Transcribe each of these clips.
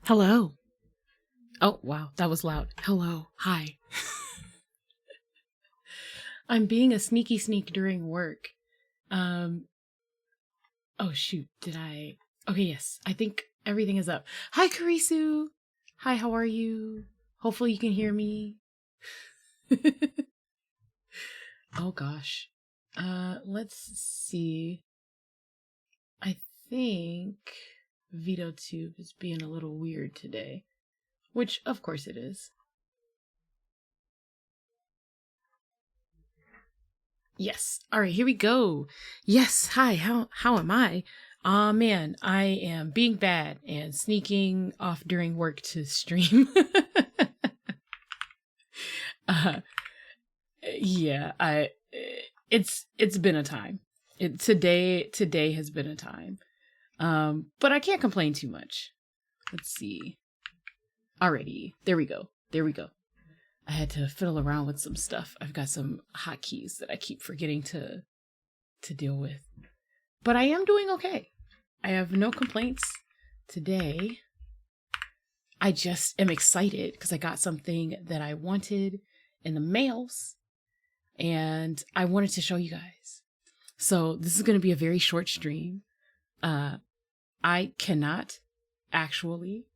Hello. Oh, wow, that was loud. Hello. Hi. I'm being a sneaky sneak during work. Oh shoot, did I? Okay, yes, I think everything is up. Hi, Karisu. Hi, how are you? Hopefully you can hear me. Oh gosh. Let's see. I think VitoTube is being a little weird today, which of course it is. Yes. All right, here we go. Yes. Hi. How am I? Aw, man, I am being bad and sneaking off during work to stream. uh, yeah, it's been a time. Today has been a time. But I can't complain too much. Let's see. Alrighty, there we go. I had to fiddle around with some stuff. I've got some hotkeys that I keep forgetting to deal with. But I am doing okay. I have no complaints today. I just am excited because I got something that I wanted in the mails and I wanted to show you guys. So this is going to be a very short stream. I cannot actually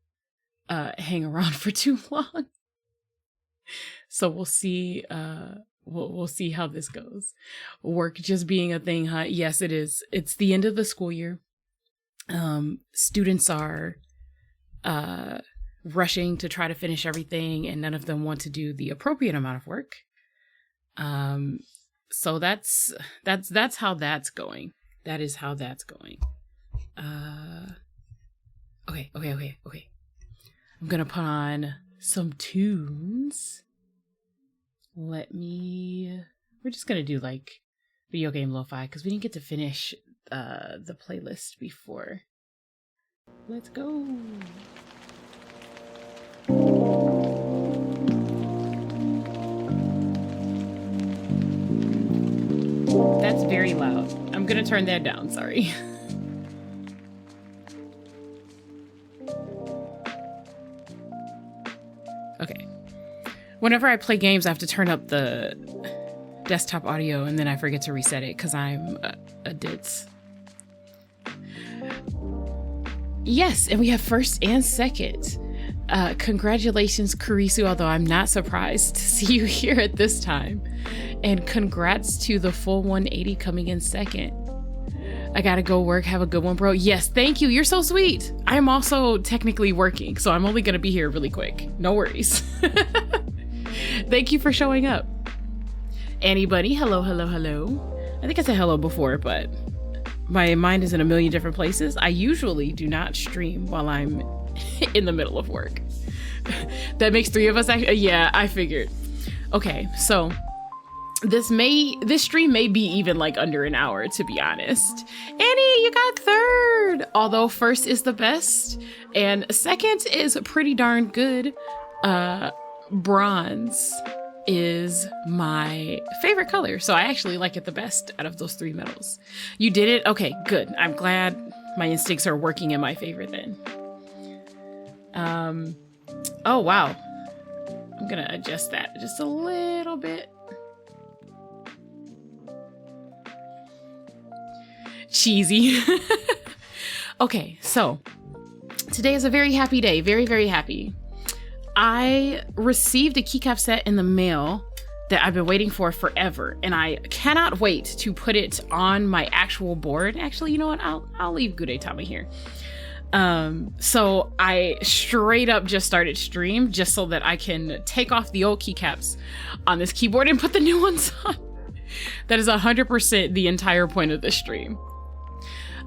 hang around for too long. So we'll see. We'll see how this goes. Work just being a thing, huh? Yes, it is. It's the end of the school year. Students are rushing to try to finish everything, and none of them want to do the appropriate amount of work. So that's how that's going. That is how that's going. Okay. I'm gonna put on some tunes. We're just gonna do like video game lo-fi because we didn't get to finish the playlist before. Let's go. That's very loud. I'm gonna turn that down, sorry. Okay. Whenever I play games, I have to turn up the desktop audio and then I forget to reset it because I'm a ditz. Yes, and we have first and second. Congratulations, Kurisu, although I'm not surprised to see you here at this time. And congrats to the full 180 coming in second. I gotta go work. Have a good one, bro. Yes, thank you. You're so sweet. I'm also technically working, so I'm only gonna be here really quick. No worries. Thank you for showing up. Annie Bunny, hello, hello, hello. I think I said hello before, but my mind is in a million different places. I usually do not stream while I'm in the middle of work. That makes three of us. Yeah, I figured. Okay, so this stream may be even like under an hour, to be honest. Annie, you got third. Although first is the best and second is pretty darn good. Bronze is my favorite color, so I actually like it the best out of those three medals. You did it? Okay, good. I'm glad my instincts are working in my favor then. Oh wow. I'm gonna adjust that just a little bit. Cheesy. Okay, so today is a very happy day. Very, very happy. I received a keycap set in the mail that I've been waiting for forever, and I cannot wait to put it on my actual board. Actually, you know what? I'll leave Gudetama here. So I straight up just started stream just so that I can take off the old keycaps on this keyboard and put the new ones on. That is 100% the entire point of the stream.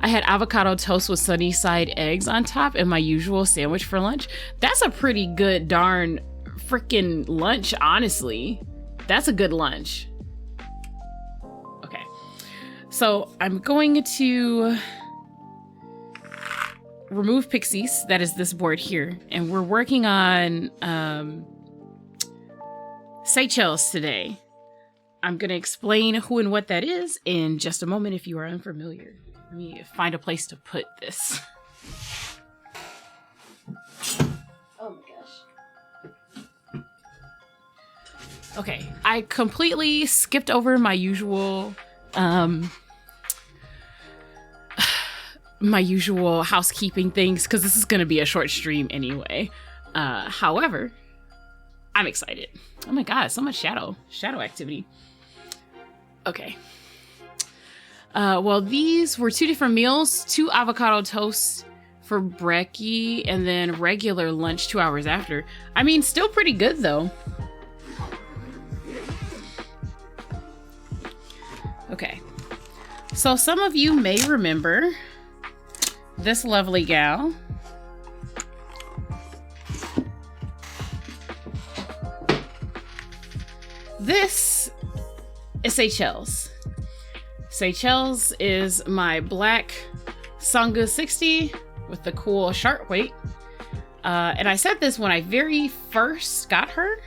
I had avocado toast with sunny side eggs on top and my usual sandwich for lunch. That's a pretty good darn freaking lunch, honestly. That's a good lunch. Okay. So I'm going to remove Pixies. That is this board here. And we're working on Seychelles today. I'm going to explain who and what that is in just a moment if you are unfamiliar. Let me find a place to put this. Oh my gosh. Okay, I completely skipped over my usual housekeeping things because this is going to be a short stream anyway. However, I'm excited. Oh my god, so much shadow activity. Okay. Well, these were two different meals, 2 avocado toasts for brekkie, and then regular lunch 2 hours after. I mean, still pretty good though. Okay. So some of you may remember this lovely gal. This is Seychelles. Seychelles is my black Sangeo60 with the cool sharp weight. And I said this when I very first got her,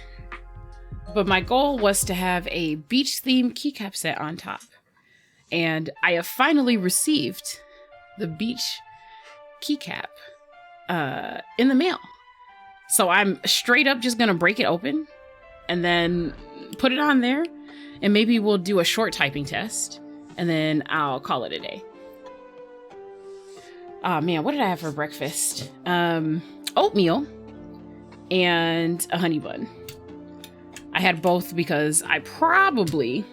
but my goal was to have a beach themed keycap set on top. And I have finally received the beach keycap in the mail. So I'm straight up just gonna break it open and then put it on there, and maybe we'll do a short typing test. And then I'll call it a day. Oh man, what did I have for breakfast? Oatmeal and a honey bun. I had both because I probably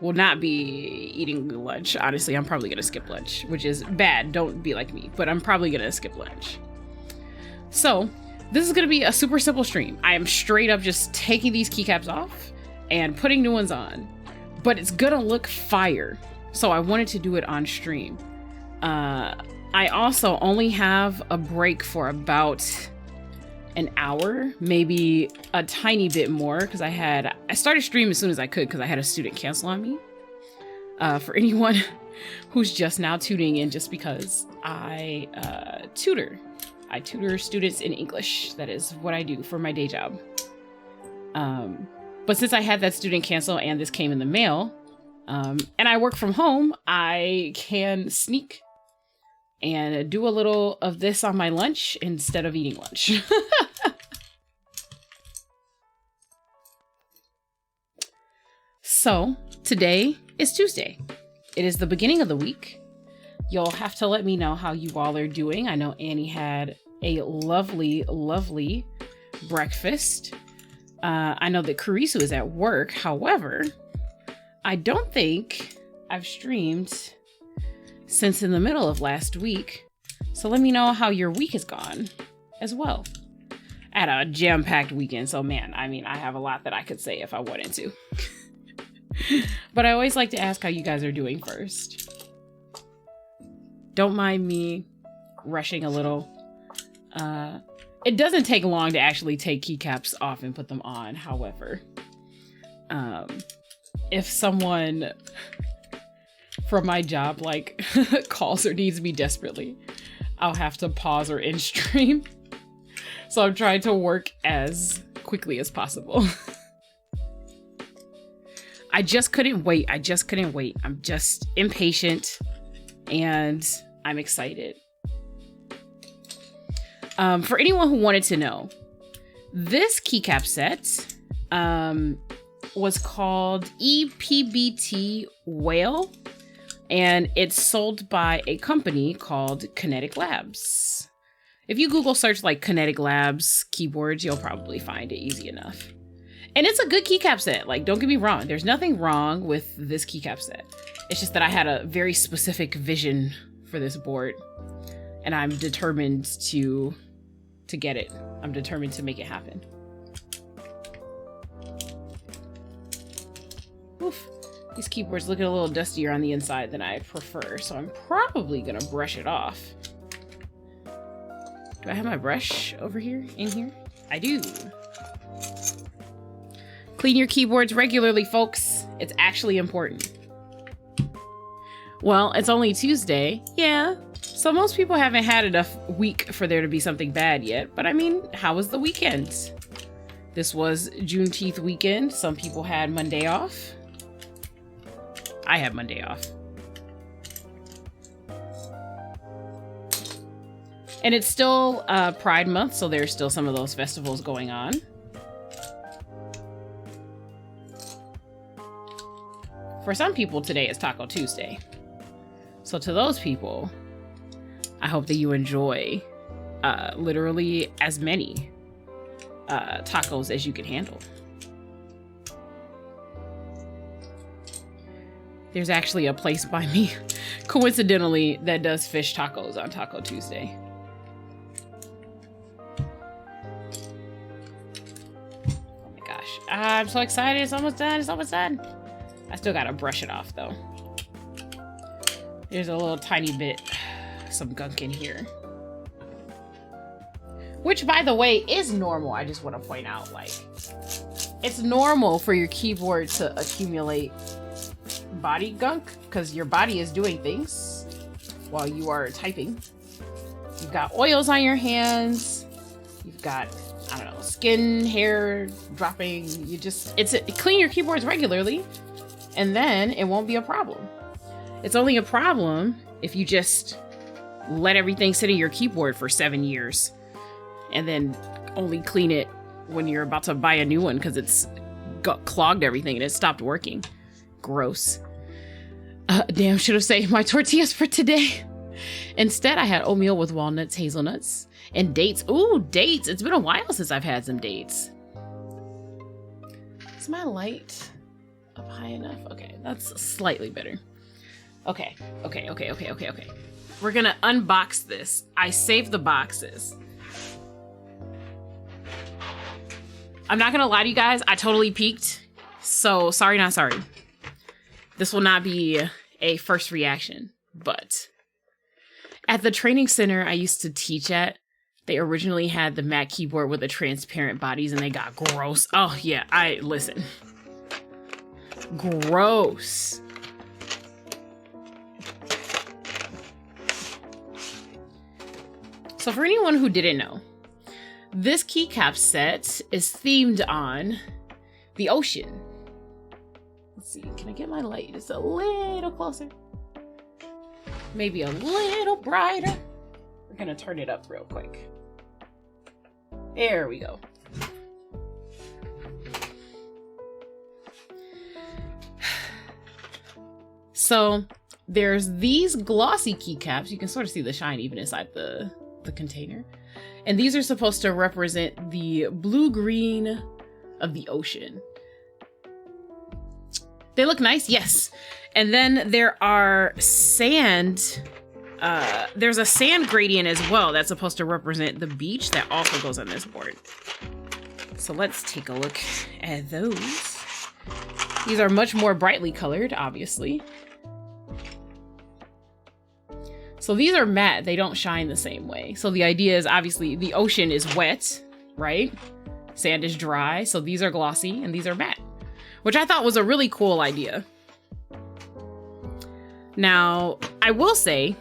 will not be eating lunch. Honestly, I'm probably gonna skip lunch, which is bad. Don't be like me, but I'm probably gonna skip lunch. So this is gonna be a super simple stream. I am straight up just taking these keycaps off and putting new ones on. But it's gonna look fire, so I wanted to do it on stream. I also only have a break for about an hour, maybe a tiny bit more, because I started stream as soon as I could because I had a student cancel on me. For anyone who's just now tuning in, just because I tutor students in English. That is what I do for my day job. But since I had that student cancel and this came in the mail, And I work from home, I can sneak and do a little of this on my lunch instead of eating lunch. So today is Tuesday. It is the beginning of the week. You'll have to let me know how you all are doing. I know Annie had a lovely, lovely breakfast. I know that Karisu is at work. However, I don't think I've streamed since in the middle of last week. So let me know how your week has gone as well. I had a jam-packed weekend. So man, I mean, I have a lot that I could say if I wanted to. But I always like to ask how you guys are doing first. Don't mind me rushing a little. It doesn't take long to actually take keycaps off and put them on. However, if someone from my job like calls or needs me desperately, I'll have to pause or end stream. So I'm trying to work as quickly as possible. I just couldn't wait. I'm just impatient and I'm excited. For anyone who wanted to know, this keycap set was called EPBT Whale, and it's sold by a company called Kinetic Labs. If you Google search like Kinetic Labs keyboards, you'll probably find it easy enough. And it's a good keycap set. Like, don't get me wrong. There's nothing wrong with this keycap set. It's just that I had a very specific vision for this board, and I'm determined to get it. I'm determined to make it happen. Oof. These keyboards look a little dustier on the inside than I prefer, so I'm probably gonna brush it off. Do I have my brush over here, in here? I do. Clean your keyboards regularly, folks. It's actually important. Well, it's only Tuesday. Yeah. So most people haven't had enough week for there to be something bad yet. But I mean, how was the weekend? This was Juneteenth weekend. Some people had Monday off. I had Monday off. And it's still Pride Month, so there's still some of those festivals going on. For some people, today is Taco Tuesday. So to those people, I hope that you enjoy literally as many tacos as you can handle. There's actually a place by me, coincidentally, that does fish tacos on Taco Tuesday. Oh my gosh. I'm so excited. It's almost done. It's almost done. I still gotta brush it off though. There's a little tiny bit, some gunk in here. Which, by the way, is normal. I just want to point out, like, it's normal for your keyboard to accumulate body gunk because your body is doing things while you are typing. You've got oils on your hands. You've got, I don't know, skin, hair dropping. Clean your keyboards regularly, and then it won't be a problem. It's only a problem if you just let everything sit in your keyboard for 7 years and then only clean it when you're about to buy a new one because it's clogged everything and it stopped working. Gross. Damn, should have saved my tortillas for today. Instead, I had oatmeal with walnuts, hazelnuts, and dates. Ooh, dates. It's been a while since I've had some dates. Is my light up high enough? Okay, that's slightly better. Okay. We're gonna unbox this. I saved the boxes. I'm not gonna lie to you guys, I totally peeked. So sorry, not sorry. This will not be a first reaction, but at the training center I used to teach at, they originally had the Mac keyboard with the transparent bodies and they got gross. Oh yeah, listen. Gross. So for anyone who didn't know, this keycap set is themed on the ocean. Let's see, can I get my light just a little closer? Maybe a little brighter. We're gonna turn it up real quick. There we go. So there's these glossy keycaps. You can sort of see the shine even inside the container. And these are supposed to represent the blue-green of the ocean. They look nice, yes. And then there are sand. There's a sand gradient as well that's supposed to represent the beach that also goes on this board. So let's take a look at those. These are much more brightly colored, obviously. So these are matte, they don't shine the same way. So the idea is obviously the ocean is wet, right? Sand is dry, so these are glossy and these are matte, which I thought was a really cool idea. Now, I will say,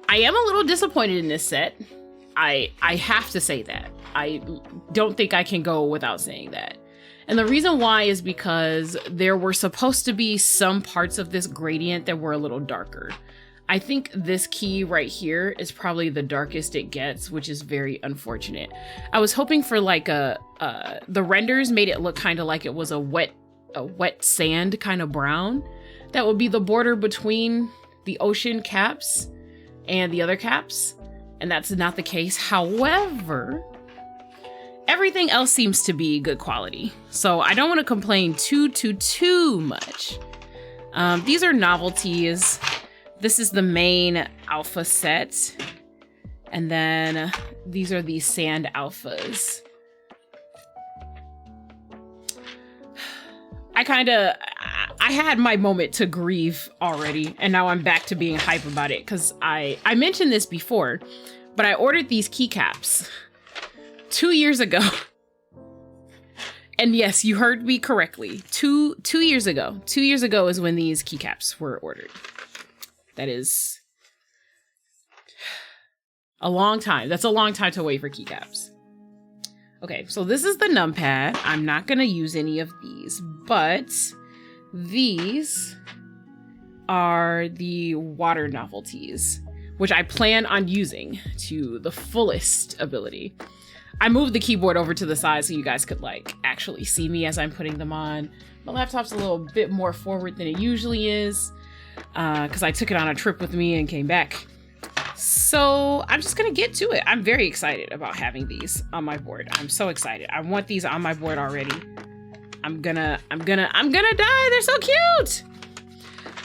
I am a little disappointed in this set. I have to say that. I don't think I can go without saying that. And the reason why is because there were supposed to be some parts of this gradient that were a little darker. I think this key right here is probably the darkest it gets, which is very unfortunate. I was hoping for like the renders made it look kind of like it was a wet sand kind of brown. That would be the border between the ocean caps and the other caps. And that's not the case. However, everything else seems to be good quality. So I don't want to complain too much. These are novelties. This is the main alpha set. And then these are the sand alphas. I had my moment to grieve already, and now I'm back to being hype about it because I mentioned this before, but I ordered these keycaps 2 years ago. And yes, you heard me correctly. Two years ago. 2 years ago is when these keycaps were ordered. That is a long time. That's a long time to wait for keycaps. Okay, so this is the numpad. I'm not gonna use any of these, but these are the water novelties, which I plan on using to the fullest ability. I moved the keyboard over to the side so you guys could like actually see me as I'm putting them on. My laptop's a little bit more forward than it usually is because I took it on a trip with me and came back. So I'm just gonna get to it. I'm very excited about having these on my board. I'm so excited. I want these on my board already. I'm gonna die. They're so cute.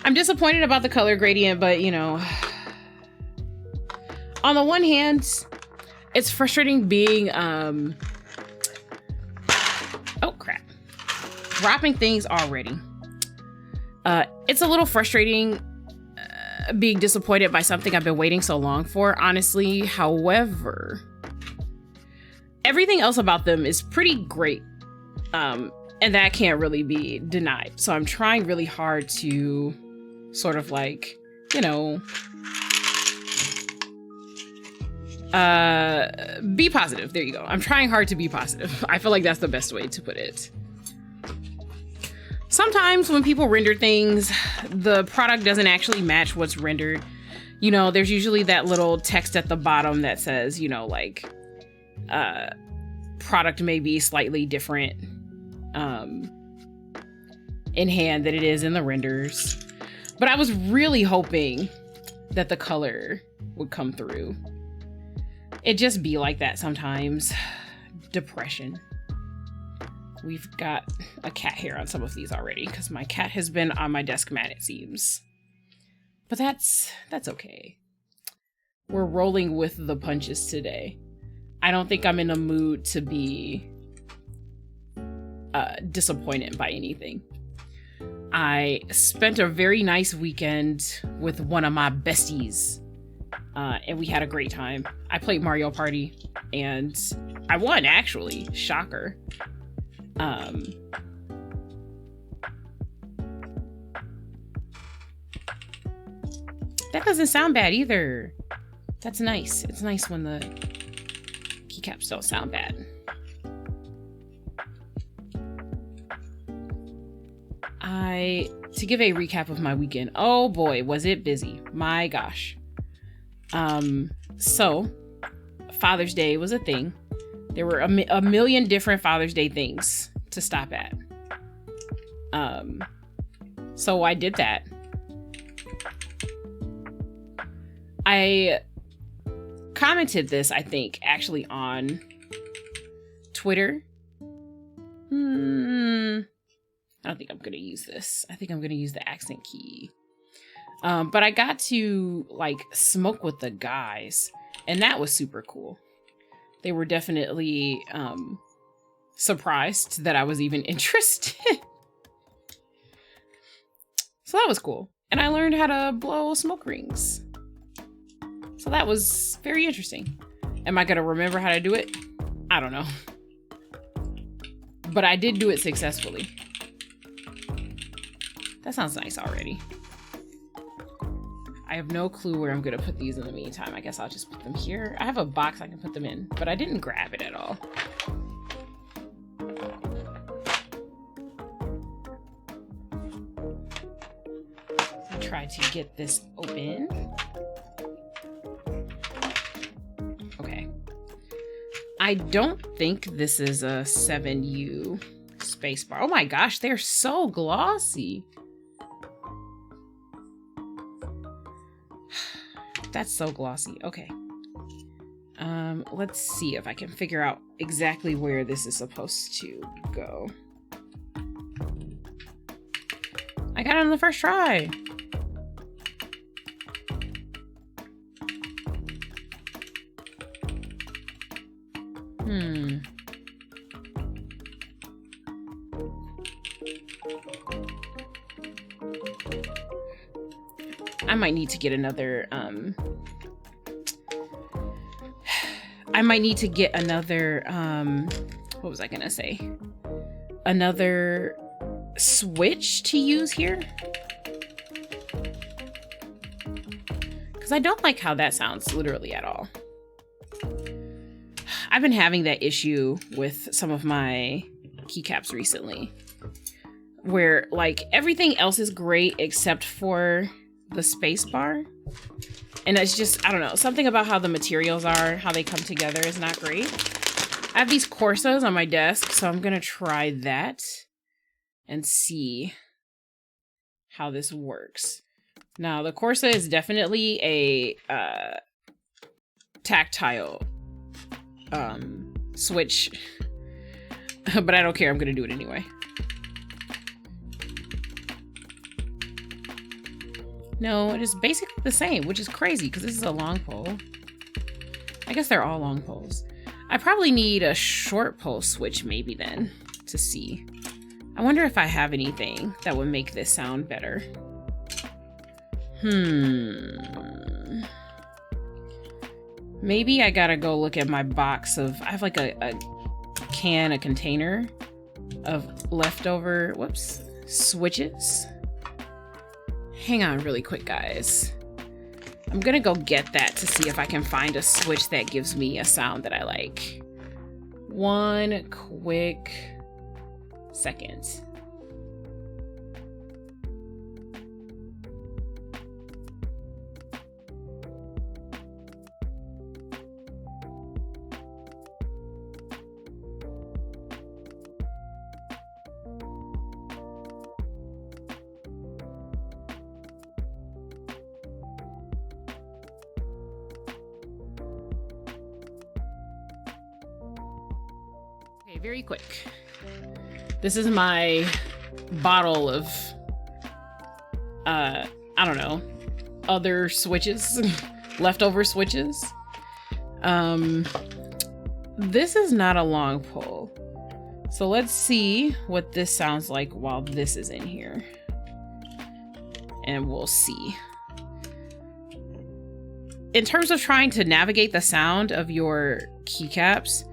I'm disappointed about the color gradient, but you know, on the one hand, it's frustrating being, oh crap, dropping things already. It's a little frustrating being disappointed by something I've been waiting so long for, honestly. However, everything else about them is pretty great. And that can't really be denied. So I'm trying really hard to sort of like, you know, be positive. There you go. I'm trying hard to be positive. I feel like that's the best way to put it. Sometimes when people render things, the product doesn't actually match what's rendered. You know, there's usually that little text at the bottom that says, you know, like, product may be slightly different in hand than it is in the renders. But I was really hoping that the color would come through. It just be like that sometimes. Depression. We've got a cat hair on some of these already because my cat has been on my desk mat, it seems. But that's okay. We're rolling with the punches today. I don't think I'm in a mood to be disappointed by anything. I spent a very nice weekend with one of my besties. And we had a great time. I played Mario Party and I won, actually. Shocker. That doesn't sound bad either. That's nice. It's nice when the keycaps don't sound bad. to give a recap of my weekend. Oh boy, was it busy. My gosh. So Father's Day was a thing. There were a million different Father's Day things to stop at. So I did that. I commented this, I think, actually on Twitter. I don't think I'm gonna use this. I think I'm gonna use the accent key. But I got to like smoke with the guys, and that was super cool. They were definitely surprised that I was even interested. So that was cool. And I learned how to blow smoke rings. So that was very interesting. Am I gonna remember how to do it? I don't know. But I did do it successfully. That sounds nice already. I have no clue where I'm gonna put these in the meantime. I guess I'll just put them here. I have a box I can put them in, but I didn't grab it at all. So try to get this open. Okay. I don't think this is a 7U spacebar. Oh my gosh, they're so glossy. That's so glossy. Okay. Let's see if I can figure out exactly where this is supposed to go. I got it on the first try. I might need to get another, what was I gonna say? Another switch to use here? Because I don't like how that sounds literally at all. I've been having that issue with some of my keycaps recently, where like everything else is great except for the space bar, and it's just, I don't know, something about how the materials are, how they come together is not great. I have these Corsas on my desk, so I'm gonna try that and see how this works. Now the Corsa is definitely a tactile switch, but I don't care, I'm gonna do it anyway. No, it is basically the same, which is crazy because this is a long pole. I guess they're all long poles. I probably need a short pole switch maybe then to see. I wonder if I have anything that would make this sound better. Maybe I gotta go look at my box of, I have like a container of leftover, switches. Hang on really quick, guys. I'm gonna go get that to see if I can find a switch that gives me a sound that I like. One quick second. Very quick. This is my bottle of I don't know, other switches, leftover switches. This is not a long pole. So let's see what this sounds like while this is in here. And we'll see. In terms of trying to navigate the sound of your keycaps,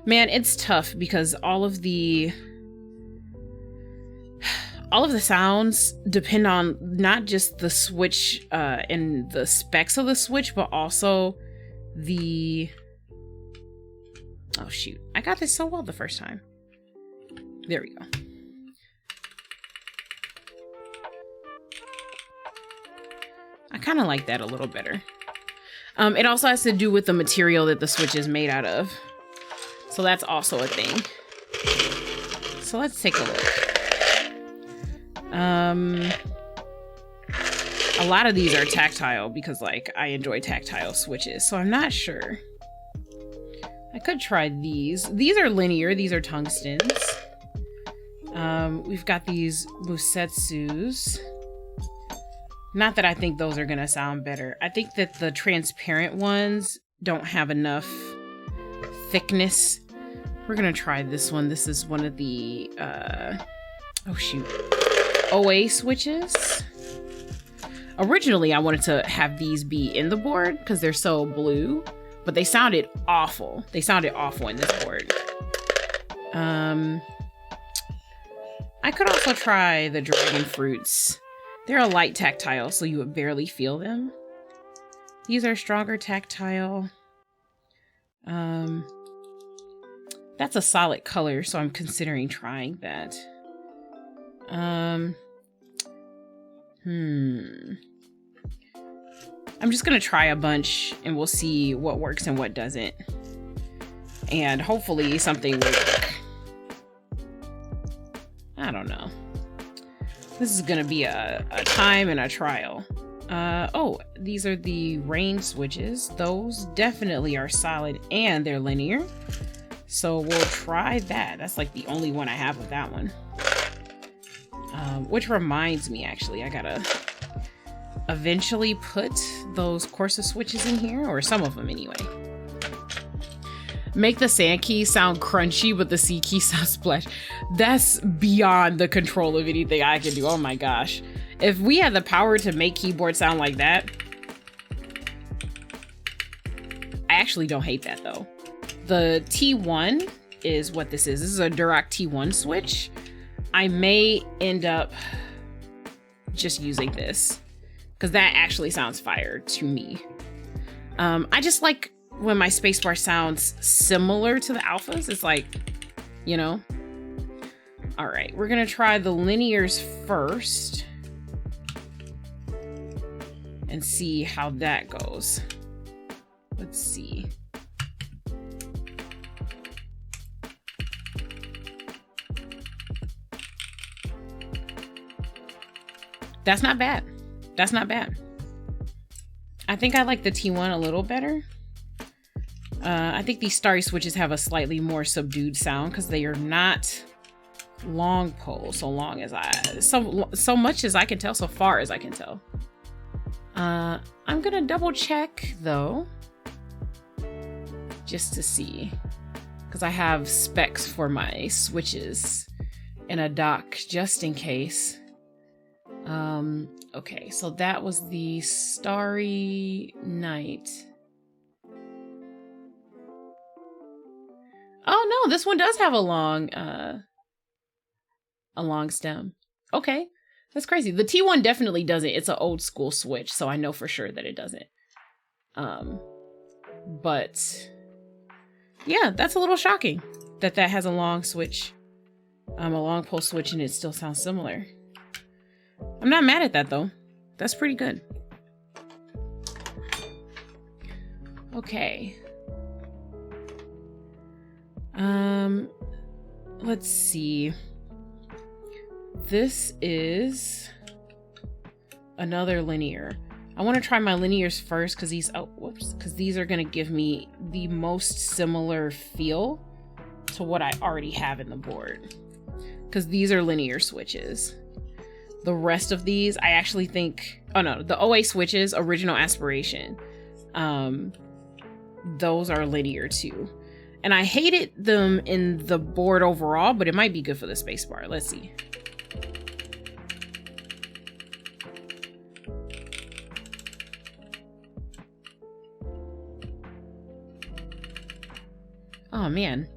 man, it's tough because all of the sounds depend on not just the switch and the specs of the switch, but also the... Oh shoot, I got this so well the first time. There we go. kind of like that a little better. It also has to do with the material that the switch is made out of. So that's also a thing. So let's take a look. A lot of these are tactile because like I enjoy tactile switches. So I'm not sure. I could try these. These are linear. These are tungstens. We've got these musetsus. Not that I think those are gonna sound better. I think that the transparent ones don't have enough thickness. We're gonna try this one. This is one of the oh shoot, OA switches. Originally I wanted to have these be in the board because they're so blue, but they sounded awful. They sounded awful in this board. I could also try the dragon fruits. They're a light tactile, so you would barely feel them. These are stronger tactile. That's a solid color, so I'm considering trying that. I'm just gonna try a bunch and we'll see what works and what doesn't. And hopefully something will work. I don't know. This is gonna be a time and a trial. Oh, these are the rain switches. Those definitely are solid and they're linear. So we'll try that. That's like the only one I have of that one. Which reminds me, actually, I gotta eventually put those Corsa switches in here, or some of them anyway. Make the sand key sound crunchy, but the C key sound splash. That's beyond the control of anything I can do. Oh my gosh. If we had the power to make keyboards sound like that, I actually don't hate that though. The T1 is what this is. This is a Dirac T1 switch. I may end up just using this because that actually sounds fire to me. I just like when my spacebar sounds similar to the alphas. It's like, you know. All right, we're gonna try the linears first and see how that goes. Let's see. That's not bad. That's not bad. I think I like the T1 a little better. I think these starry switches have a slightly more subdued sound because they are not long pole so much as I can tell, so far as I can tell. I'm gonna double check though, just to see, because I have specs for my switches in a dock just in case. Okay, so that was the Starry Night. Oh no, this one does have a long stem. Okay, that's crazy. The T1 definitely doesn't. It's an old school switch, so I know for sure that it doesn't. But yeah, that's a little shocking that that has a long switch, a long pole switch, and it still sounds similar. I'm not mad at that though. That's pretty good. Okay. Let's see. This is another linear. I want to try my linears first because these, because these are going to give me the most similar feel to what I already have in the board. Because these are linear switches. The rest of these, I actually think, oh no, the OA switches, original aspiration. Those are linear too. And I hated them in the board overall, but it might be good for the spacebar. Let's see. Oh man.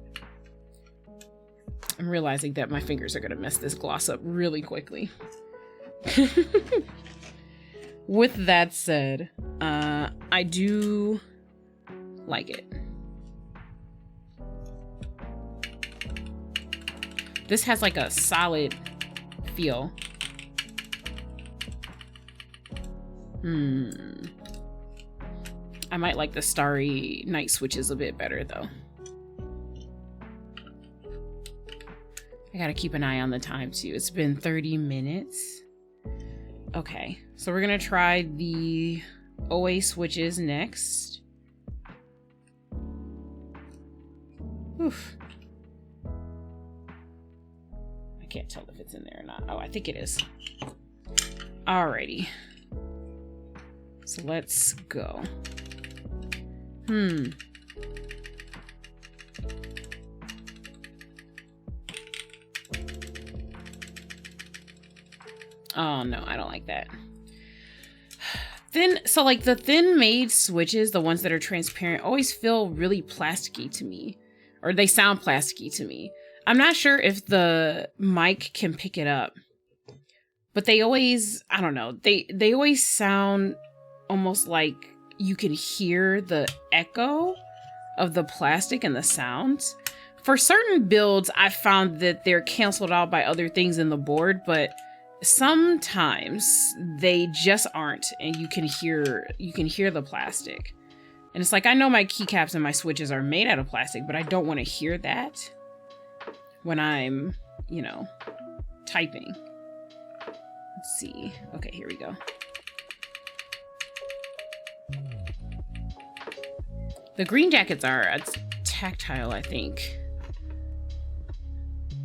I'm realizing that my fingers are gonna mess this gloss up really quickly. With that said, I do like it. This has like a solid feel. I might like the Starry Night switches a bit better though. I gotta keep an eye on the time too. It's been 30 minutes. Okay, so we're gonna try the OA switches next. Oof. I can't tell if it's in there or not. Oh, I think it is. Alrighty. So let's go. Oh no, I don't like that. So like the thin made switches, the ones that are transparent, always feel really plasticky to me. Or they sound plasticky to me. I'm not sure if the mic can pick it up. But they always, I don't know, they always sound almost like you can hear the echo of the plastic and the sounds. For certain builds, I found that they're canceled out by other things in the board, but sometimes they just aren't, and you can hear the plastic. And it's like, I know my keycaps and my switches are made out of plastic, but I don't want to hear that when I'm, you know, typing. Let's see. Okay, here we go. The green jackets are tactile, I think.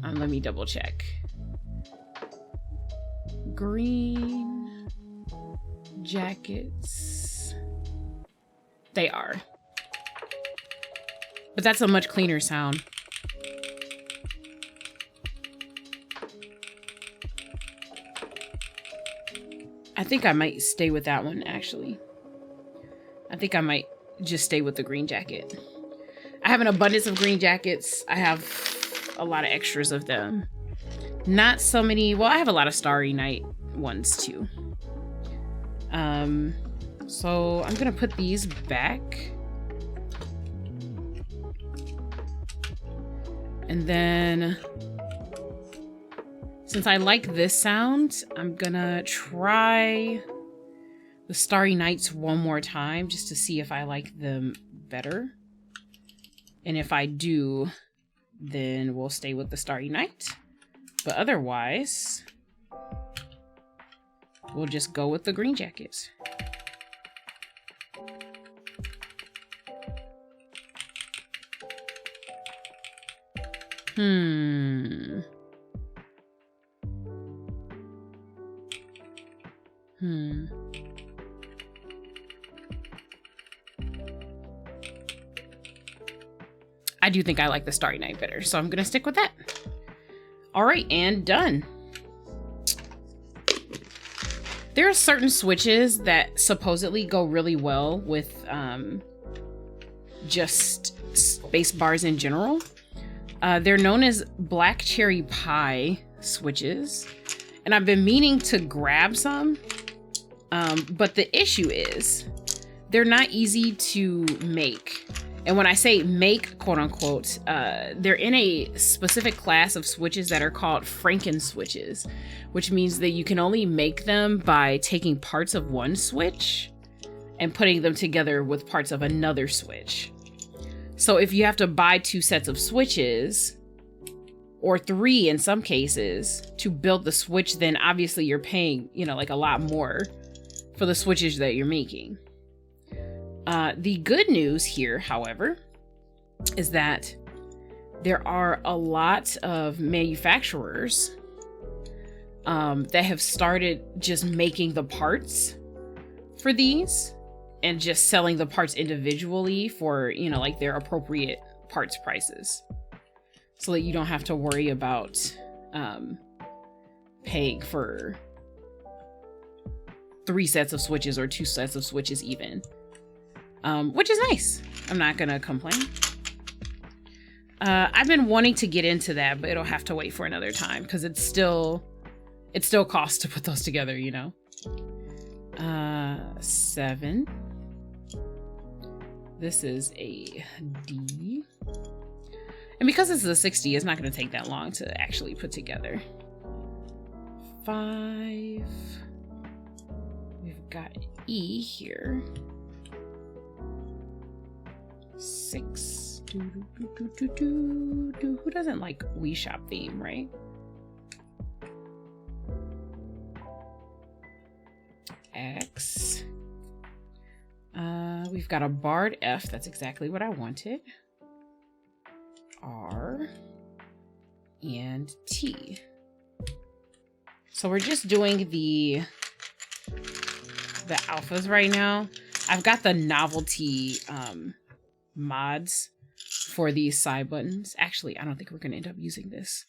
Let me double check. Green jackets. They are. But that's a much cleaner sound. I think I might stay with that one, actually. I think I might just stay with the green jacket. I have an abundance of green jackets. I have a lot of extras of them. Not so many. Well, I have a lot of Starry Night ones too. So I'm gonna put these back. And then, since I like this sound, I'm gonna try the Starry Nights one more time just to see if I like them better. And if I do, then we'll stay with the Starry Night. But otherwise, we'll just go with the green jackets. I do think I like the Starry Night better, so I'm gonna stick with that. All right, and done. There are certain switches that supposedly go really well with just space bars in general. They're known as black cherry pie switches, and I've been meaning to grab some, but the issue is they're not easy to make. And when I say make, quote unquote, they're in a specific class of switches that are called Franken switches, which means that you can only make them by taking parts of one switch and putting them together with parts of another switch. So if you have to buy 2 sets of switches, or 3 in some cases, to build the switch, then obviously you're paying, you know, like a lot more for the switches that you're making. The good news here, however, is that there are a lot of manufacturers that have started just making the parts for these and just selling the parts individually for, you know, like their appropriate parts prices, so that you don't have to worry about paying for 3 sets of switches or 2 sets of switches even. Which is nice. I'm not gonna complain. I've been wanting to get into that, but it'll have to wait for another time because it still costs to put those together, you know. 7. This is a D. And because this is a 60, it's not gonna take that long to actually put together. 5. We've got E here. 6. Who doesn't like Wii Shop theme, right? X. We've got a barred F. That's exactly what I wanted. R. And T. So we're just doing the alphas right now. I've got the novelty mods for these side buttons. Actually, I don't think we're going to end up using this.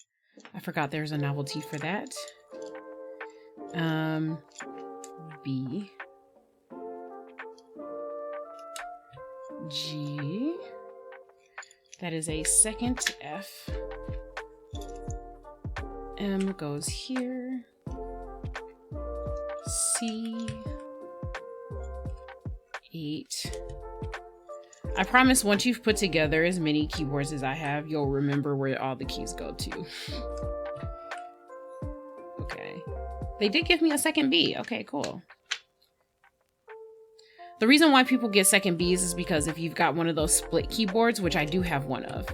I forgot there's a novelty for that. B. G. That is a second F. M goes here. C. 8. I promise once you've put together as many keyboards as I have, you'll remember where all the keys go to. Okay. They did give me a second B. Okay, cool. The reason why people get second Bs is because if you've got one of those split keyboards, which I do have one of,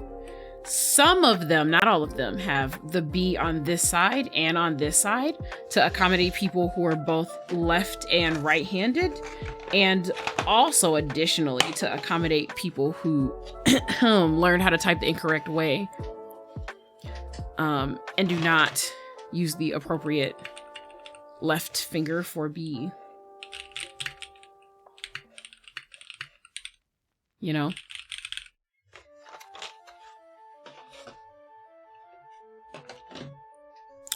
some of them, not all of them, have the B on this side and on this side to accommodate people who are both left and right-handed, and also additionally to accommodate people who learn how to type the incorrect way and do not use the appropriate left finger for B. You know?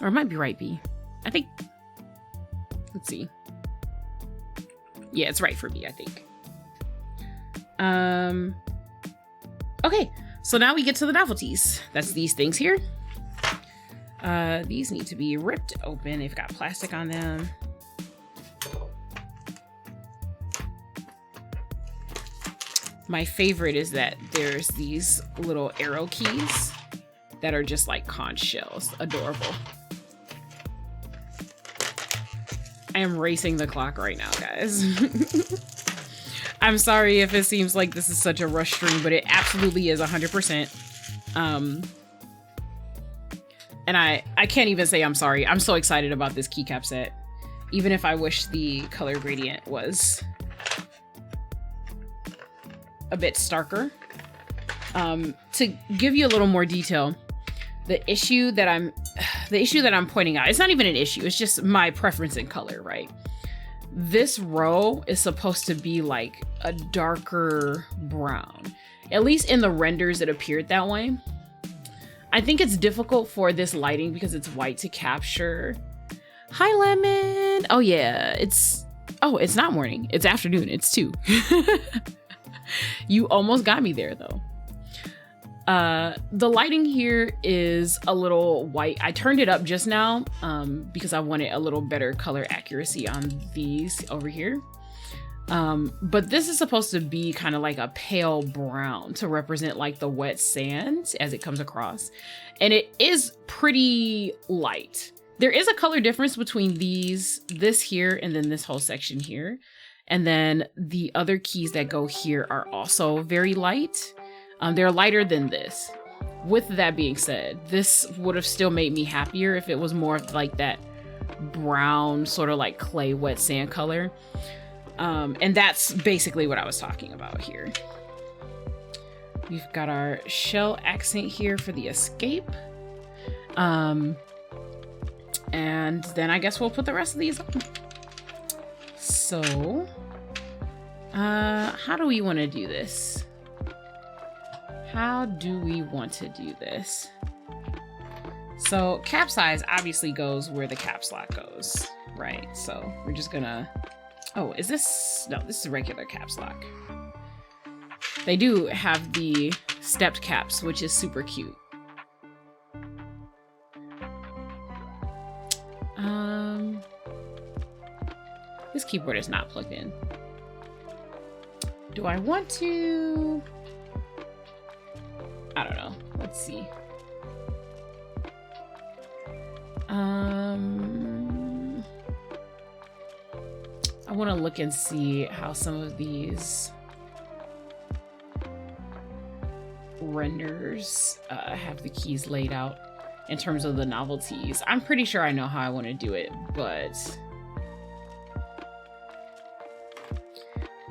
Or it might be right B. I think. Let's see. Yeah, it's right for B, I think. Okay, so now we get to the novelties. That's these things here. These need to be ripped open. They've got plastic on them. My favorite is that there's these little arrow keys that are just like conch shells. Adorable. I am racing the clock right now, guys. I'm sorry if it seems like this is such a rush stream, but it absolutely is 100%. And I can't even say I'm sorry. I'm so excited about this keycap set. Even if I wish the color gradient was a bit starker. To give you a little more detail, the issue that I'm pointing out, it's not even an issue, it's just my preference in color, right? This row is supposed to be like a darker brown. At least in the renders it appeared that way. I think it's difficult for this lighting because it's white to capture. Hi, Lemon. Oh yeah, it's not morning, it's afternoon, it's 2. You almost got me there though. The lighting here is a little white. I turned it up just now because I wanted a little better color accuracy on these over here. But this is supposed to be kind of like a pale brown to represent like the wet sand as it comes across. And it is pretty light. There is a color difference between this here, and then this whole section here. And then the other keys that go here are also very light. They're lighter than this. With that being said, this would have still made me happier if it was more of like that brown, sort of like clay wet sand color. And that's basically what I was talking about here. We've got our shell accent here for the escape. And then I guess we'll put the rest of these on. So, how do we want to do this? How do we want to do this? So cap size obviously goes where the caps lock goes, right? So we're just gonna, oh, is this, no, this is regular caps lock. They do have the stepped caps, which is super cute. This keyboard is not plugged in. Do I want to? I don't know. Let's see. I want to look and see how some of these renders have the keys laid out in terms of the novelties. I'm pretty sure I know how I want to do it, but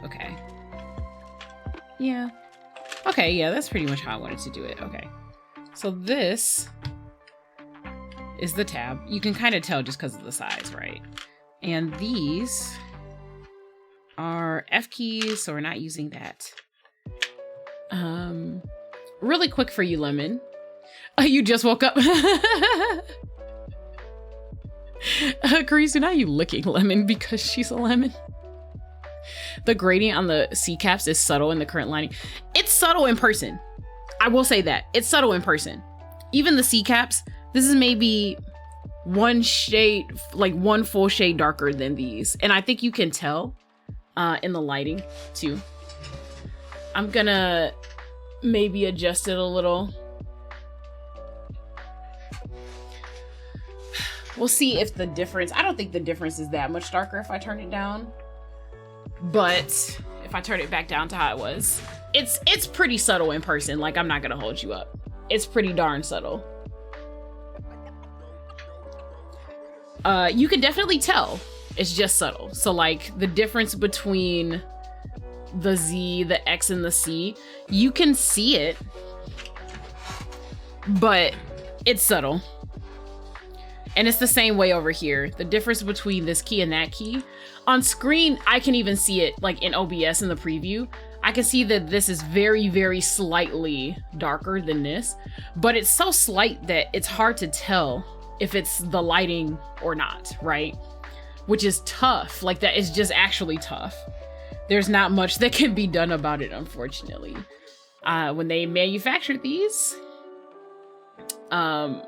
okay. Yeah. Okay, yeah, that's pretty much how I wanted to do it. Okay. So this is the tab. You can kind of tell just because of the size, right? And these are F keys, so we're not using that. Really quick for you, Lemon. You just woke up. Karisu, now you licking Lemon because she's a lemon. The gradient on the C caps is subtle in the current lighting. It's subtle in person. I will say that. It's subtle in person. Even the C caps, this is maybe one shade, like one full shade darker than these. And I think you can tell in the lighting too. I'm gonna maybe adjust it a little. We'll see if the difference, I don't think the difference is that much darker if I turn it down. But if I turn it back down to how it was, it's pretty subtle in person. Like, I'm not gonna hold you up. It's pretty darn subtle. You can definitely tell it's just subtle. So like the difference between the Z, the X, and the C, you can see it, but it's subtle. And it's the same way over here. The difference between this key and that key. On screen, I can even see it like in OBS in the preview. I can see that this is very, very slightly darker than this, but it's so slight that it's hard to tell if it's the lighting or not, right? Which is tough. Like, that is just actually tough. There's not much that can be done about it, unfortunately. When they manufactured these, I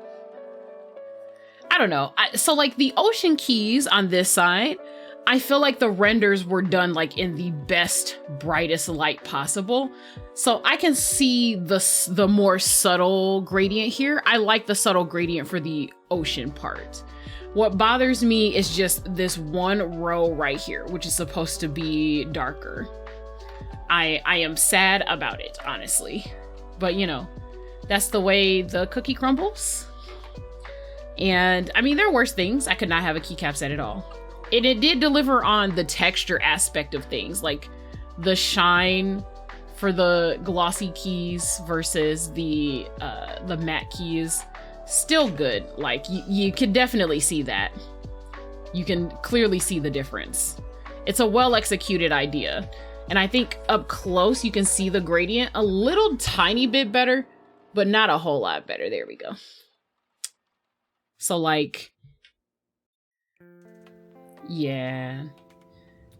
don't know. So like the ocean keys on this side, I feel like the renders were done like in the best, brightest light possible. So I can see the more subtle gradient here. I like the subtle gradient for the ocean part. What bothers me is just this one row right here, which is supposed to be darker. I am sad about it, honestly. But you know, that's the way the cookie crumbles. And I mean, there are worse things. I could not have a keycap set at all. And it did deliver on the texture aspect of things, like the shine for the glossy keys versus the matte keys. Still good. Like you can definitely see that. You can clearly see the difference. It's a well executed idea. And I think up close you can see the gradient a little tiny bit better, but not a whole lot better. There we go. So like, yeah,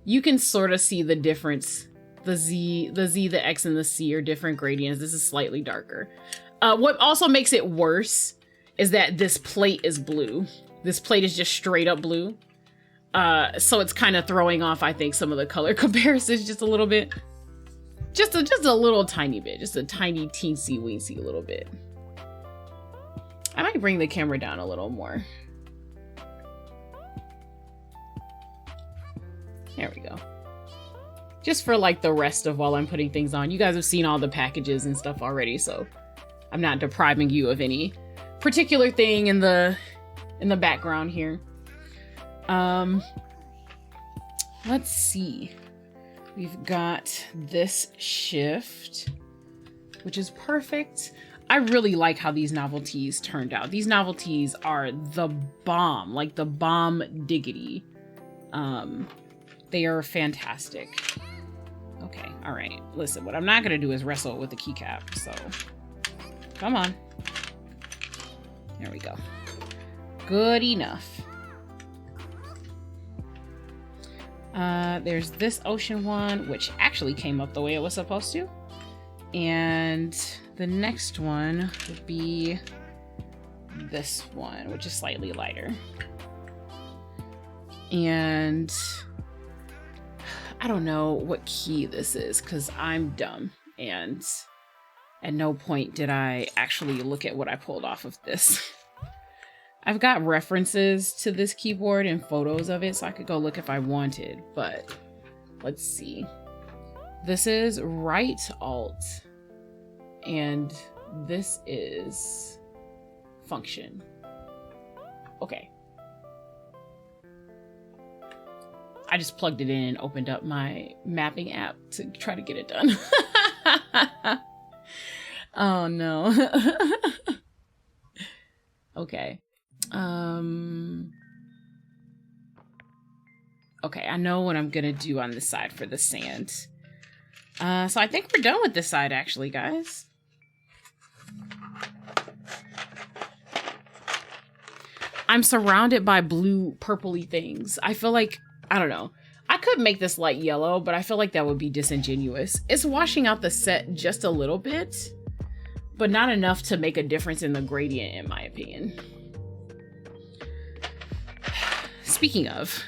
you can sort of see the difference. The Z, the X, and the C are different gradients. This is slightly darker. What also makes it worse is that this plate is blue. This plate is just straight up blue. So it's kind of throwing off, I think, some of the color comparisons just a little bit. Just a little tiny bit. Just a tiny teensy weensy little bit. I might bring the camera down a little more. There we go. Just for like the rest of while I'm putting things on. You guys have seen all the packages and stuff already, so I'm not depriving you of any particular thing in the background here. Let's see. We've got this shift, which is perfect. I really like how these novelties turned out. These novelties are the bomb, like the bomb diggity. They are fantastic. Okay, all right. Listen, what I'm not gonna do is wrestle with the keycap, so come on. There we go. Good enough. There's this ocean one, which actually came up the way it was supposed to. And the next one would be this one, which is slightly lighter. And I don't know what key this is because I'm dumb. And at no point did I actually look at what I pulled off of this. I've got references to this keyboard and photos of it, so I could go look if I wanted, but let's see. This is right alt, and this is function. Okay. I just plugged it in and opened up my mapping app to try to get it done. Oh no. Okay. Okay, I know what I'm gonna do on this side for the sand. So I think we're done with this side actually, guys. I'm surrounded by blue purpley things. I feel like, I don't know. I could make this light yellow, but I feel like that would be disingenuous. It's washing out the set just a little bit, but not enough to make a difference in the gradient, in my opinion. Speaking of,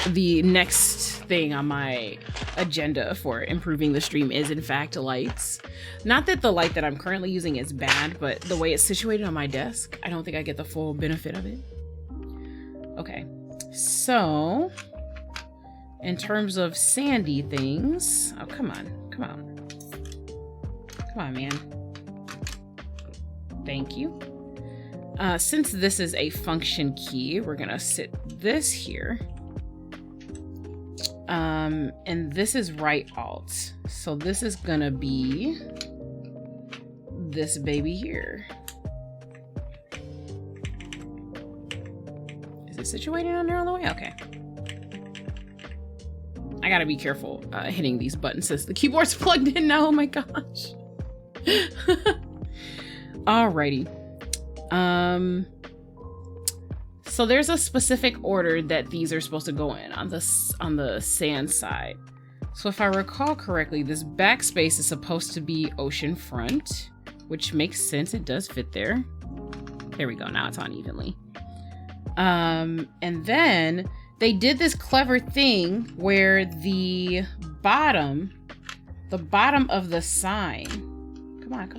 the next thing on my agenda for improving the stream is, in fact, lights. Not that the light that I'm currently using is bad, but the way it's situated on my desk, I don't think I get the full benefit of it. Okay, so in terms of sandy things, oh, come on, come on. Come on, man. Thank you. Since this is a function key, we're gonna sit this here. And this is right alt. So this is gonna be this baby here. Is it situated on there all the way? Okay. I gotta be careful hitting these buttons since the keyboard's plugged in now. Oh my gosh. Alrighty. So there's a specific order that these are supposed to go in on the sand side. So if I recall correctly, this backspace is supposed to be ocean front, which makes sense. It does fit there. There we go. Now it's on evenly. And then they did this clever thing where the bottom of the sign, come on.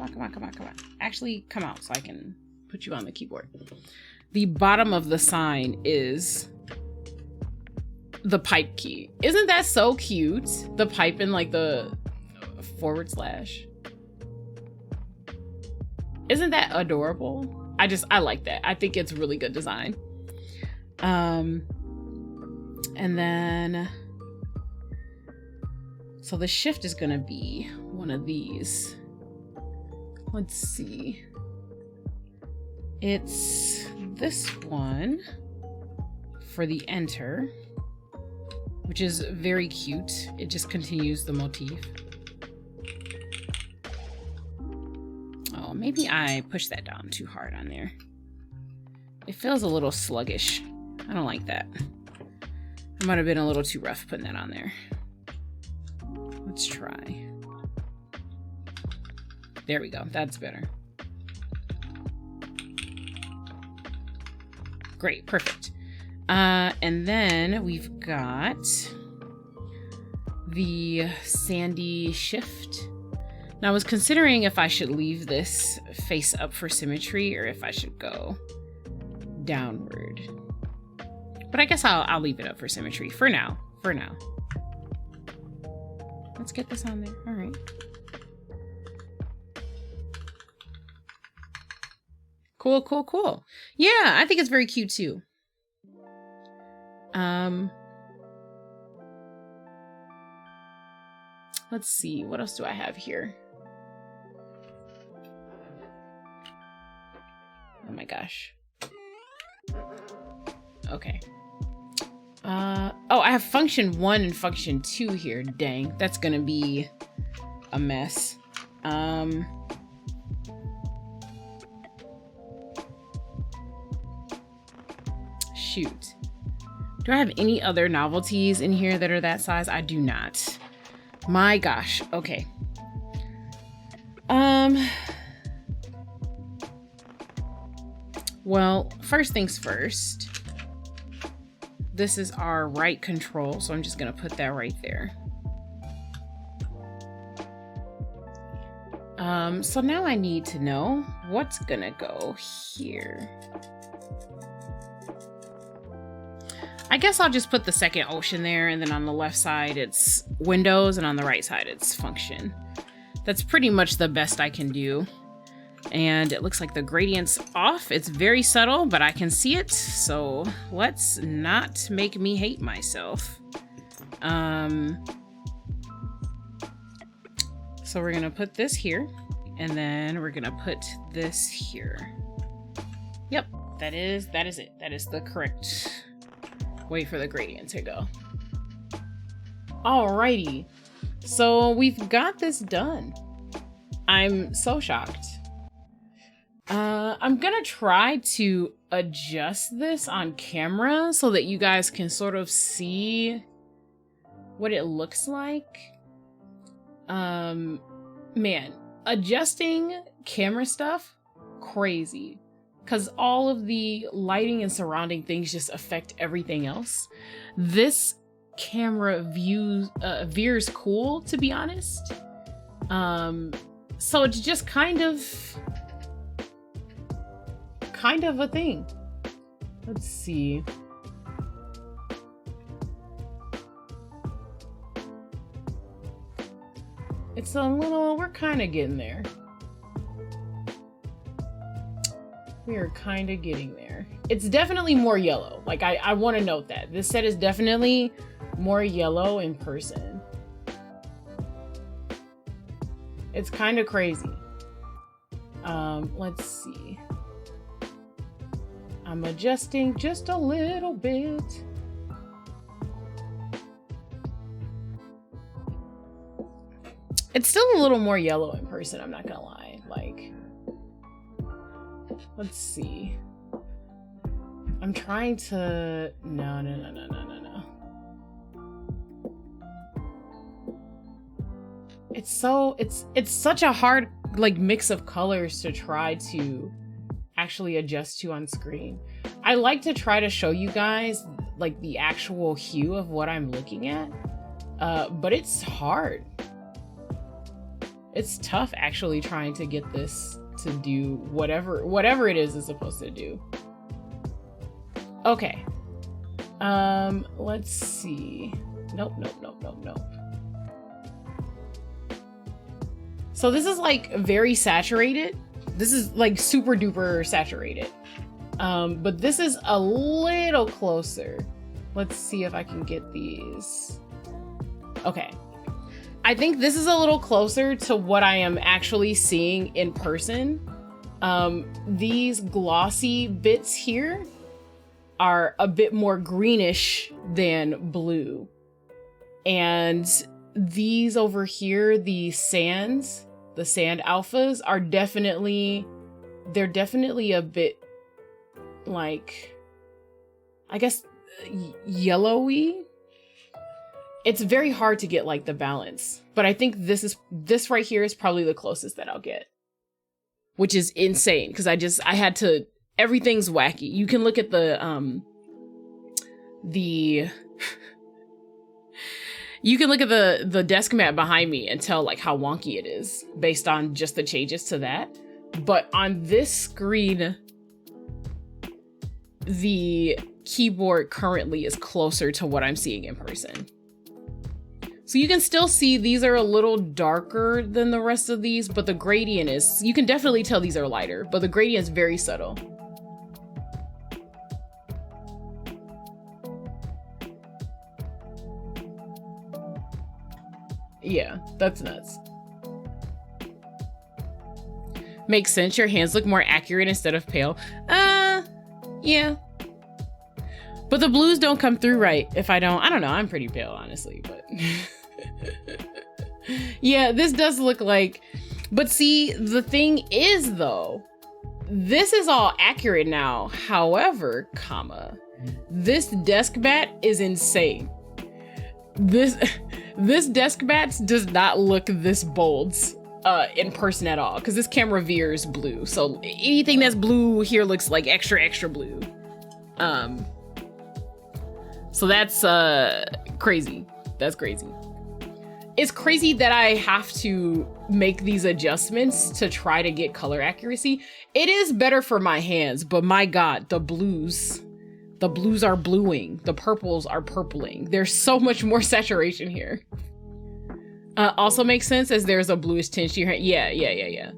Actually, come out so I can put you on the keyboard. The bottom of the sign is the pipe key. Isn't that so cute? The pipe and like the /. Isn't that adorable? I like that. I think it's really good design. And then, so the shift is gonna be one of these. Let's see. It's this one for the enter, which is very cute. It just continues the motif. Oh, maybe I pushed that down too hard on there. It feels a little sluggish. I don't like that. I might have been a little too rough putting that on there. Let's try. There we go. That's better. Great. Perfect. And then we've got the sandy shift. Now I was considering if I should leave this face up for symmetry or if I should go downward. But I guess I'll leave it up for symmetry for now. For now. Let's get this on there. All right. Cool, cool, cool. Yeah, I think it's very cute too. Let's see. What else do I have here? Oh my gosh. Okay. Oh, I have function 1 and function 2 here. Dang, that's gonna be a mess. Shoot. Do I have any other novelties in here that are that size? I do not. My gosh. Okay. Well, first things first. This is our right control, so I'm just gonna put that right there. So now I need to know what's gonna go here. I guess I'll just put the second ocean there, and then on the left side it's windows, and on the right side it's function. That's pretty much the best I can do. And it looks like the gradient's off. It's very subtle, but I can see it. So let's not make me hate myself. So we're gonna put this here, and then we're gonna put this here. Yep, that is it. That is the correct way for the gradient to go. Alrighty, so we've got this done. I'm so shocked. I'm gonna try to adjust this on camera so that you guys can sort of see what it looks like. Man, adjusting camera stuff, crazy. Because all of the lighting and surrounding things just affect everything else. This camera veers cool, to be honest. So it's just kind of a thing. Let's see. It's a little, we're kind of getting there. We are kind of getting there. It's definitely more yellow. Like, I want to note that. This set is definitely more yellow in person. It's kind of crazy. Let's see. I'm adjusting just a little bit. It's still a little more yellow in person, I'm not gonna lie. Like, let's see. I'm trying to... No. It's such a hard, like, mix of colors to try to actually adjust to on screen. I like to try to show you guys, like, the actual hue of what I'm looking at, but it's hard. It's tough actually trying to get this to do whatever it is supposed to do. Okay. Let's see. Nope. So this is like very saturated. This is like super duper saturated. But this is a little closer. Let's see if I can get these. Okay. I think this is a little closer to what I am actually seeing in person. These glossy bits here are a bit more greenish than blue. And these over here, the sand alphas are definitely a bit like, I guess, yellowy. It's very hard to get like the balance, but I think this right here is probably the closest that I'll get, which is insane because I had to, everything's wacky. You can look at the you can look at the desk mat behind me and tell like how wonky it is based on just the changes to that. But on this screen, the keyboard currently is closer to what I'm seeing in person. So you can still see these are a little darker than the rest of these, but the gradient is, you can definitely tell these are lighter, but the gradient is very subtle. Yeah, that's nuts. Makes sense. Your hands look more accurate instead of pale. Yeah. But the blues don't come through right if I don't know. I'm pretty pale, honestly, but yeah, this does look like, but see, the thing is though, this is all accurate now. However, this desk mat is insane. This desk mat does not look this bold in person at all, because this camera veers blue. So anything that's blue here looks like extra blue. So that's crazy. That's crazy. It's crazy that I have to make these adjustments to try to get color accuracy. It is better for my hands, but my God, the blues The blues are bluing. The purples are purpling. There's so much more saturation here. Also makes sense as there's a bluish tinge here. Yeah.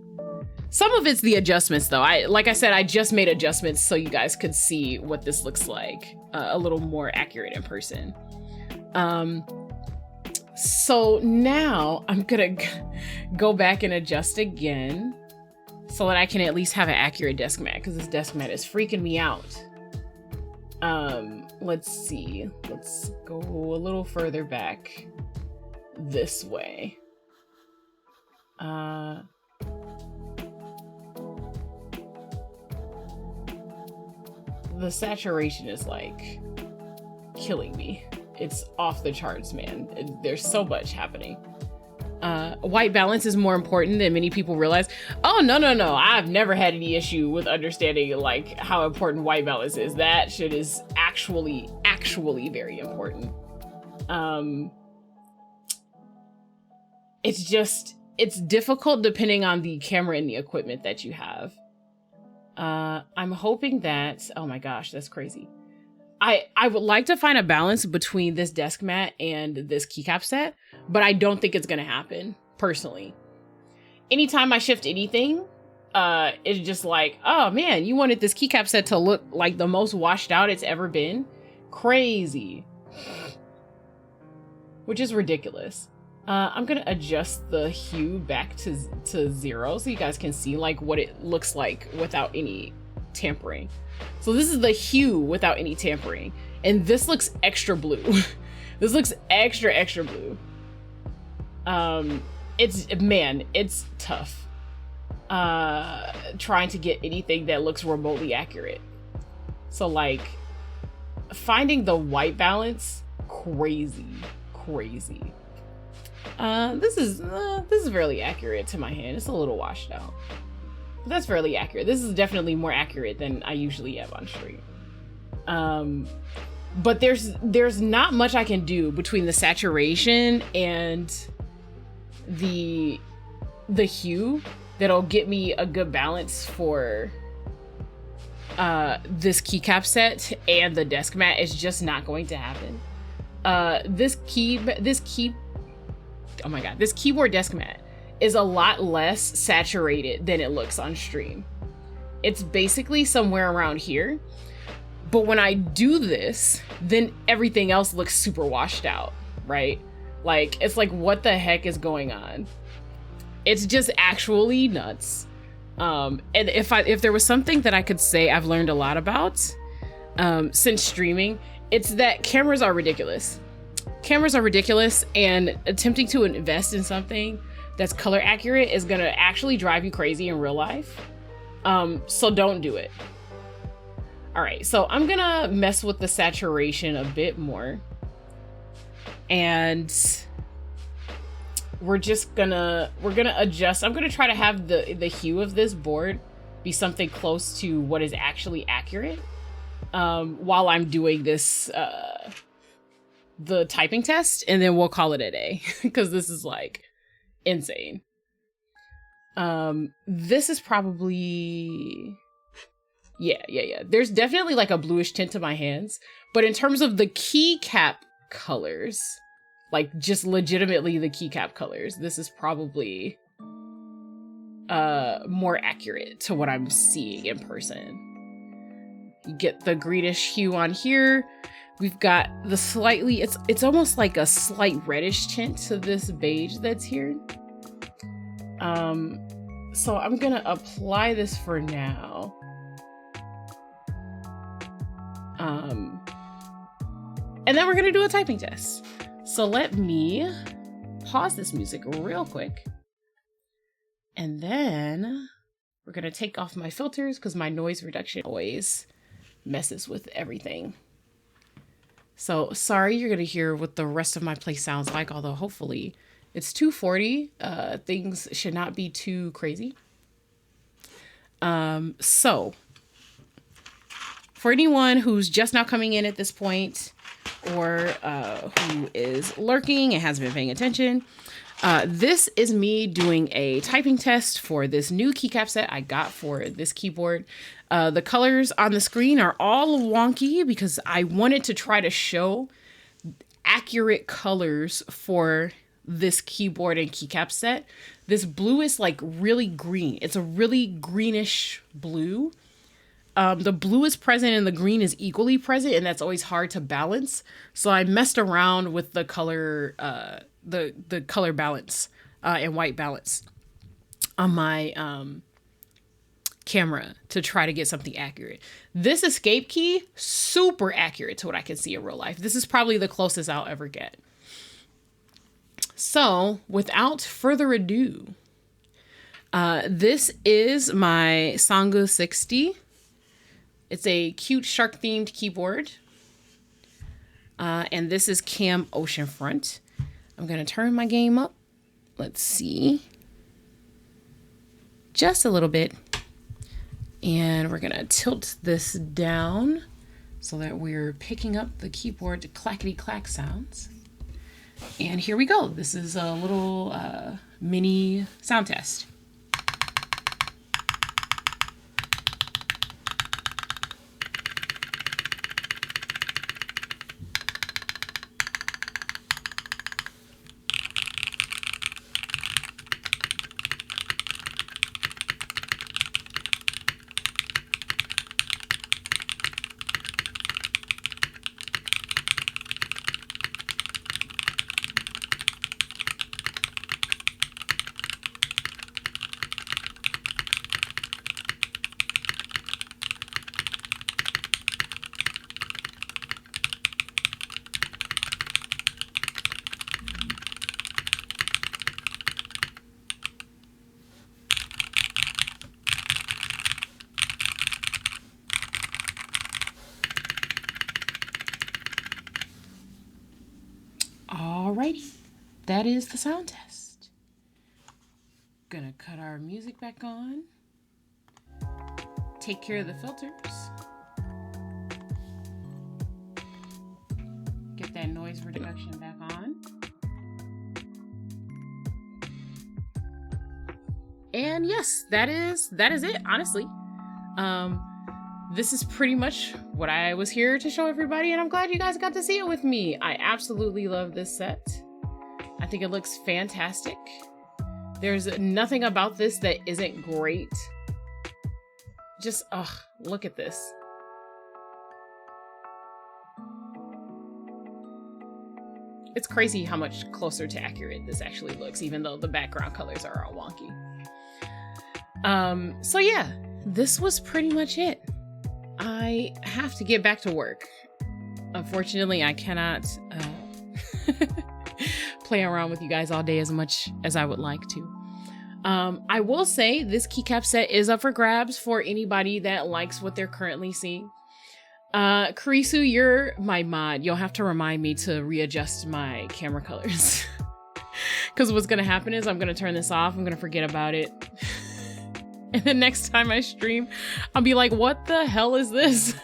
Some of it's the adjustments though. Like I said, I just made adjustments so you guys could see what this looks like a little more accurate in person. So now I'm gonna go back and adjust again so that I can at least have an accurate desk mat, because this desk mat is freaking me out. Let's see. Let's go a little further back this way. The saturation is like killing me. It's off the charts, man. There's so much happening. White balance is more important than many people realize. Oh, no. I've never had any issue with understanding like how important white balance is. That shit is actually very important. It's difficult depending on the camera and the equipment that you have. I'm hoping that, oh my gosh, that's crazy. I would like to find a balance between this desk mat and this keycap set, but I don't think it's going to happen, personally. Anytime I shift anything, it's just like, oh man, you wanted this keycap set to look like the most washed out it's ever been? Crazy. Which is ridiculous. I'm going to adjust the hue back to 0 so you guys can see like what it looks like without any tampering. So this is the hue without any tampering, and this looks extra blue. This looks extra blue. It's tough trying to get anything that looks remotely accurate. So like finding the white balance, crazy. This is fairly accurate to my hand. It's a little washed out. But that's fairly accurate. This is definitely more accurate than I usually have on stream. But there's not much I can do between the saturation and the hue that'll get me a good balance for this keycap set and the desk mat. Is just not going to happen. This keyboard desk mat is a lot less saturated than it looks on stream. It's basically somewhere around here. But when I do this, then everything else looks super washed out, right? Like, it's like, what the heck is going on? It's just actually nuts. And if there was something that I could say I've learned a lot about since streaming, it's that cameras are ridiculous. Cameras are ridiculous, and attempting to invest in something that's color accurate is gonna actually drive you crazy in real life. So don't do it. All right, so I'm gonna mess with the saturation a bit more, and we're gonna adjust. I'm gonna try to have the hue of this board be something close to what is actually accurate while I'm doing this the typing test, and then we'll call it a day because this is like insane. This is probably yeah. There's definitely like a bluish tint to my hands, but in terms of the keycap colors, like just legitimately the keycap colors, this is probably more accurate to what I'm seeing in person. You get the greenish hue on here. We've got the slightly, it's almost like a slight reddish tint to this beige that's here. So I'm gonna apply this for now. And then we're gonna do a typing test. So let me pause this music real quick. And then we're gonna take off my filters because my noise reduction always messes with everything. So sorry, you're gonna hear what the rest of my play sounds like, although hopefully it's 240. Things should not be too crazy. So for anyone who's just now coming in at this point, or who is lurking and hasn't been paying attention, This is me doing a typing test for this new keycap set I got for this keyboard. The colors on the screen are all wonky because I wanted to try to show accurate colors for this keyboard and keycap set. This blue is like really green. It's a really greenish blue. The blue is present and the green is equally present, and that's always hard to balance. So I messed around with the color, the color balance and white balance on my camera to try to get something accurate. This escape key, super accurate to what I can see in real life. This is probably the closest I'll ever get. So without further ado, this is my Sangeo60. It's a cute shark themed keyboard. And this is KAM Ocean Front. I'm going to turn my game up. Let's see. Just a little bit. And we're going to tilt this down so that we're picking up the keyboard clackety clack sounds. And here we go. This is a little mini sound test. Alrighty, that is the sound test. Gonna cut our music back on. Take care of the filters. Get that noise reduction back on. And yes, that is it, honestly. This is pretty much what I was here to show everybody, and I'm glad you guys got to see it with me. I absolutely love this set. I think it looks fantastic. There's nothing about this that isn't great. Just, look at this. It's crazy how much closer to accurate this actually looks, even though the background colors are all wonky. So yeah, this was pretty much it. I have to get back to work. Unfortunately, I cannot play around with you guys all day as much as I would like to. I will say this keycap set is up for grabs for anybody that likes what they're currently seeing. Karisu, you're my mod. You'll have to remind me to readjust my camera colors. Because what's going to happen is I'm going to turn this off. I'm going to forget about it. And the next time I stream, I'll be like, what the hell is this?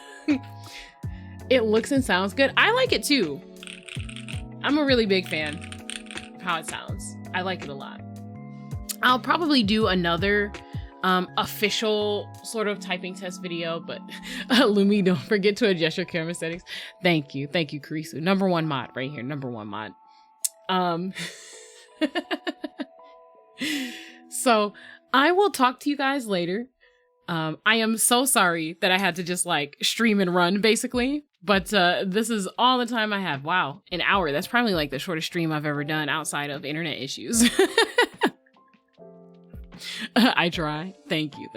It looks and sounds good. I like it too. I'm a really big fan of how it sounds. I like it a lot. I'll probably do another official sort of typing test video, but Lumi, don't forget to adjust your camera settings. Thank you, Karisu. #1 mod right here, #1 mod. So I will talk to you guys later. I am so sorry that I had to just like stream and run basically, but this is all the time I have. Wow, an hour. That's probably like the shortest stream I've ever done outside of internet issues. I try. Thank you.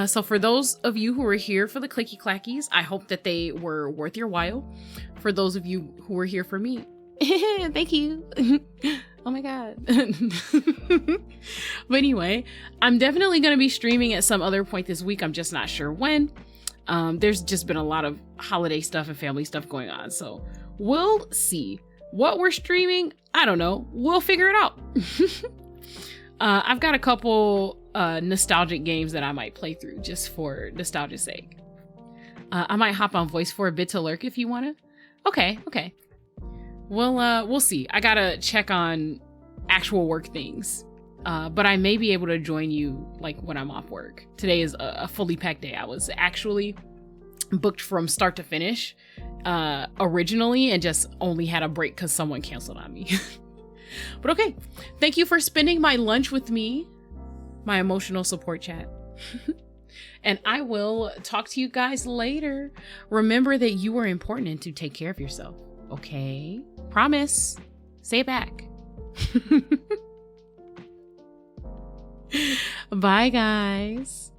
So for those of you who were here for the clicky clackies, I hope that they were worth your while. For those of you who were here for me, thank you. Oh my god. But anyway, I'm definitely going to be streaming at some other point this week. I'm just not sure when. There's just been a lot of holiday stuff and family stuff going on, so we'll see. What we're streaming, I don't know. We'll figure it out. I've got a couple nostalgic games that I might play through just for nostalgia's sake. I might hop on voice for a bit to lurk if you want to. Okay. We'll see. I gotta check on actual work things. But I may be able to join you like when I'm off work. Today is a fully packed day. I was actually booked from start to finish originally and just only had a break because someone canceled on me. But okay, thank you for spending my lunch with me, my emotional support chat. And I will talk to you guys later. Remember that you are important and to take care of yourself. Okay? Promise. Say it back. Bye, guys.